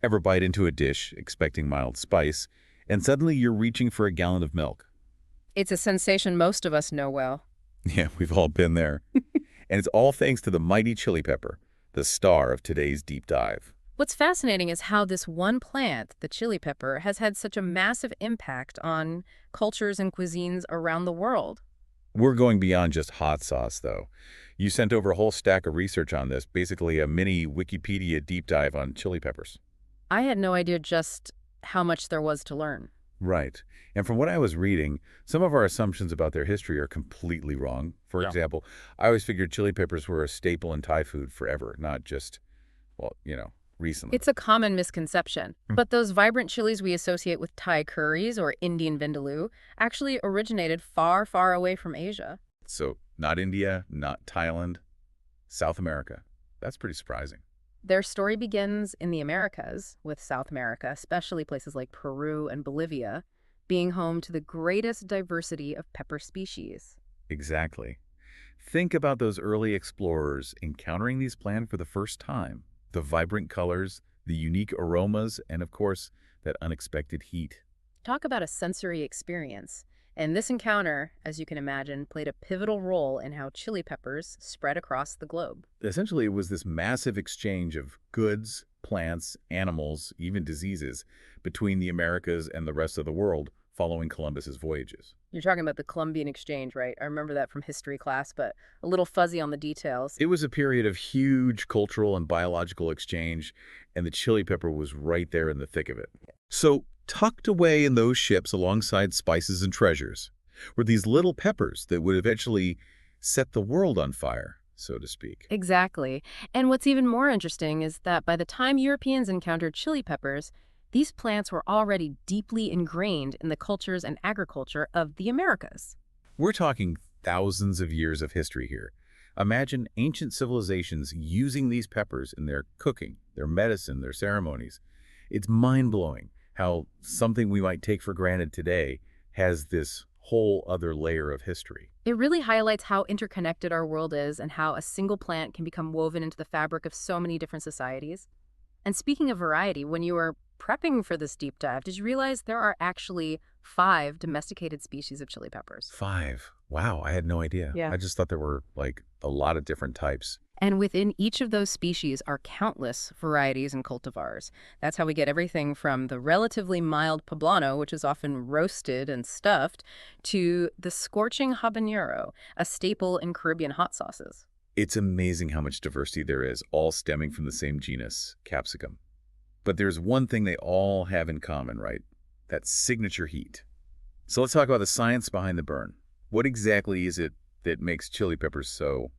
Ever bite into a dish expecting mild spice, and suddenly you're reaching for a gallon of milk? It's a sensation most of us know well. Yeah, we've all been there. And it's all thanks to the mighty chili pepper, the star of today's deep dive. What's fascinating is how this one plant, the chili pepper, has had such a massive impact on cultures and cuisines around the world. We're going beyond just hot sauce, though. You sent over a whole stack of research on this, basically a mini Wikipedia deep dive on chili peppers. I had no idea just how much there was to learn. Right. And from what I was reading, some of our assumptions about their history are completely wrong. For Yeah. example, I always figured chili peppers were a staple in Thai food forever, not just, well, recently. It's a common misconception, Mm. but those vibrant chilies we associate with Thai curries or Indian vindaloo actually originated far, far away from Asia. So, not India, not Thailand, South America. That's pretty surprising. Their story begins in the Americas, with South America, especially places like Peru and Bolivia, being home to the greatest diversity of pepper species. Exactly. Think about those early explorers encountering these plants for the first time. The vibrant colors, the unique aromas, and of course, that unexpected heat. Talk about a sensory experience. And this encounter, as you can imagine, played a pivotal role in how chili peppers spread across the globe. Essentially, it was this massive exchange of goods, plants, animals, even diseases between the Americas and the rest of the world following Columbus's voyages. You're talking about the Columbian Exchange, right? I remember that from history class, but a little fuzzy on the details. It was a period of huge cultural and biological exchange, and the chili pepper was right there in the thick of it. So, tucked away in those ships alongside spices and treasures were these little peppers that would eventually set the world on fire, so to speak. Exactly. And what's even more interesting is that by the time Europeans encountered chili peppers, these plants were already deeply ingrained in the cultures and agriculture of the Americas. We're talking thousands of years of history here. Imagine ancient civilizations using these peppers in their cooking, their medicine, their ceremonies. It's mind-blowing how something we might take for granted today has this whole other layer of history. It really highlights how interconnected our world is and how a single plant can become woven into the fabric of so many different societies. And speaking of variety, when you were prepping for this deep dive, did you realize there are actually 5 domesticated species of chili peppers? 5. Wow, I had no idea. Yeah. I just thought there were, like, a lot of different types. And within each of those species are countless varieties and cultivars. That's how we get everything from the relatively mild poblano, which is often roasted and stuffed, to the scorching habanero, a staple in Caribbean hot sauces. It's amazing how much diversity there is, all stemming from the same genus, capsicum. But there's one thing they all have in common, right? That signature heat. So let's talk about the science behind the burn. What exactly is it that makes chili peppers so,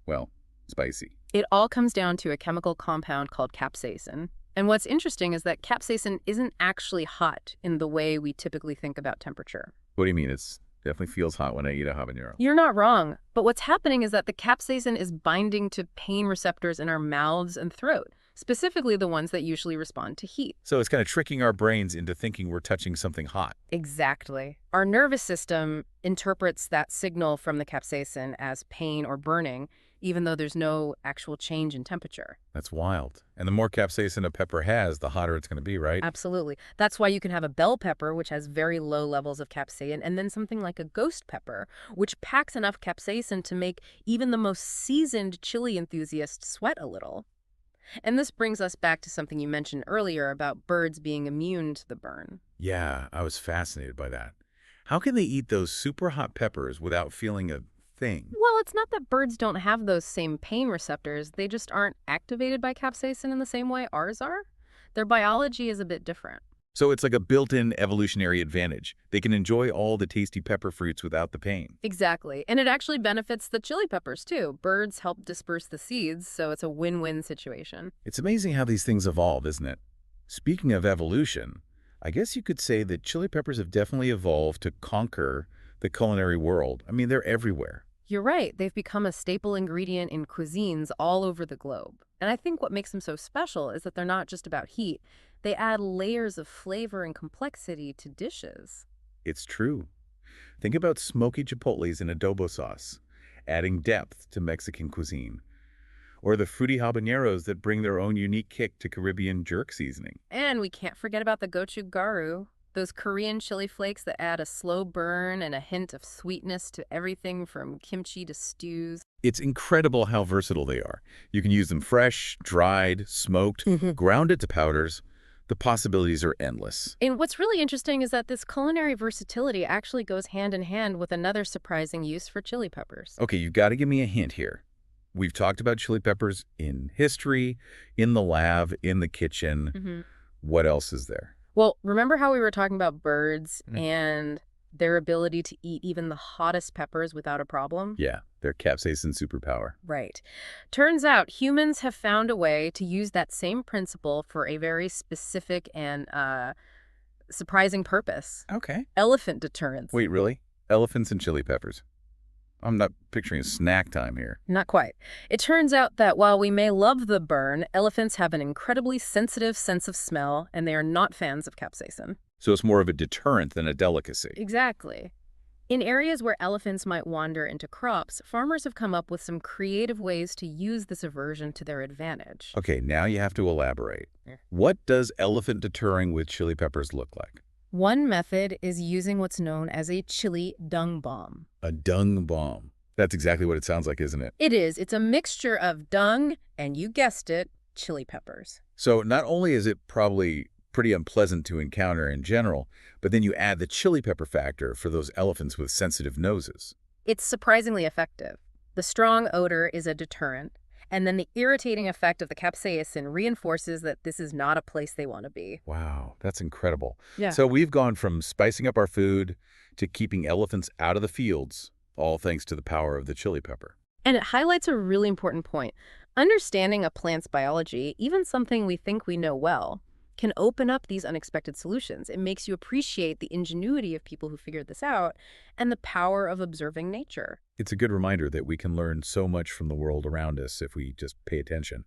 well, spicy? It all comes down to a chemical compound called capsaicin. And what's interesting is that capsaicin isn't actually hot in the way we typically think about temperature. What do you mean? It's definitely feels hot when I eat a habanero. You're not wrong, but what's happening is that the capsaicin is binding to pain receptors in our mouths and throat, specifically the ones that usually respond to heat. So it's kind of tricking our brains into thinking we're touching something hot. Exactly. Our nervous system interprets that signal from the capsaicin as pain or burning, even though there's no actual change in temperature. That's wild. And the more capsaicin a pepper has, the hotter it's going to be, right? Absolutely. That's why you can have a bell pepper, which has very low levels of capsaicin, and then something like a ghost pepper, which packs enough capsaicin to make even the most seasoned chili enthusiast sweat a little. And this brings us back to something you mentioned earlier about birds being immune to the burn. Yeah, I was fascinated by that. How can they eat those super hot peppers without feeling a thing? Well, it's not that birds don't have those same pain receptors. They just aren't activated by capsaicin in the same way ours are. Their biology is a bit different. So it's like a built-in evolutionary advantage. They can enjoy all the tasty pepper fruits without the pain. Exactly. And it actually benefits the chili peppers, too. Birds help disperse the seeds, so it's a win-win situation. It's amazing how these things evolve, isn't it? Speaking of evolution, I guess you could say that chili peppers have definitely evolved to conquer the culinary world. I mean, they're everywhere. You're right. They've become a staple ingredient in cuisines all over the globe. And I think what makes them so special is that they're not just about heat. They add layers of flavor and complexity to dishes. It's true. Think about smoky chipotles in adobo sauce, adding depth to Mexican cuisine. Or the fruity habaneros that bring their own unique kick to Caribbean jerk seasoning. And we can't forget about the gochugaru, those Korean chili flakes that add a slow burn and a hint of sweetness to everything from kimchi to stews. It's incredible how versatile they are. You can use them fresh, dried, smoked, grounded to powders. The possibilities are endless. And what's really interesting is that this culinary versatility actually goes hand in hand with another surprising use for chili peppers. Okay, you've got to give me a hint here. We've talked about chili peppers in history, in the lab, in the kitchen. What else is there? Well, remember how we were talking about birds and their ability to eat even the hottest peppers without a problem? Yeah, their capsaicin superpower. Right. Turns out humans have found a way to use that same principle for a very specific and surprising purpose. Okay. Elephant deterrence. Wait, really? Elephants and chili peppers? I'm not picturing snack time here. Not quite. It turns out that while we may love the burn, elephants have an incredibly sensitive sense of smell, and they are not fans of capsaicin. So it's more of a deterrent than a delicacy. Exactly. In areas where elephants might wander into crops, farmers have come up with some creative ways to use this aversion to their advantage. Okay, now you have to elaborate. What does elephant deterring with chili peppers look like? One method is using what's known as a chili dung bomb. A dung bomb. That's exactly what it sounds like, isn't it? It is. It's a mixture of dung and, you guessed it, chili peppers. So not only is it probably pretty unpleasant to encounter in general, but then you add the chili pepper factor for those elephants with sensitive noses. It's surprisingly effective. The strong odor is a deterrent, and then the irritating effect of the capsaicin reinforces that this is not a place they want to be. Wow, that's incredible. Yeah. So we've gone from spicing up our food to keeping elephants out of the fields, all thanks to the power of the chili pepper. And it highlights a really important point. Understanding a plant's biology, even something we think we know well, can open up these unexpected solutions. It makes you appreciate the ingenuity of people who figured this out and the power of observing nature. It's a good reminder that we can learn so much from the world around us if we just pay attention.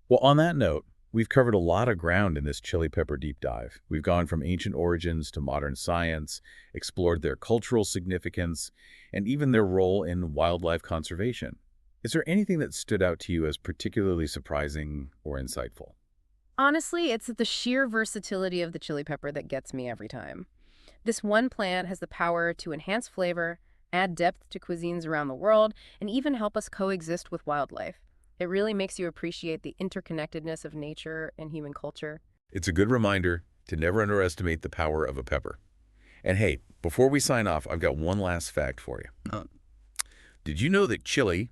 Well, on that note, we've covered a lot of ground in this chili pepper deep dive. We've gone from ancient origins to modern science, explored their cultural significance, and even their role in wildlife conservation. Is there anything that stood out to you as particularly surprising or insightful? Honestly, it's the sheer versatility of the chili pepper that gets me every time. This one plant has the power to enhance flavor, add depth to cuisines around the world, and even help us coexist with wildlife. It really makes you appreciate the interconnectedness of nature and human culture. It's a good reminder to never underestimate the power of a pepper. And hey, before we sign off, I've got one last fact for you. Did you know that chili,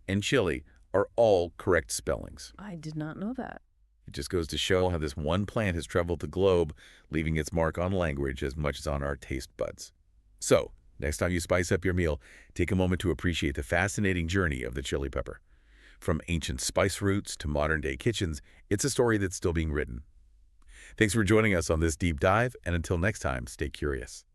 and chili are all correct spellings? I did not know that. It just goes to show how this one plant has traveled the globe, leaving its mark on language as much as on our taste buds. So, next time you spice up your meal, take a moment to appreciate the fascinating journey of the chili pepper. From ancient spice routes to modern-day kitchens, it's a story that's still being written. Thanks for joining us on this deep dive, and until next time, stay curious.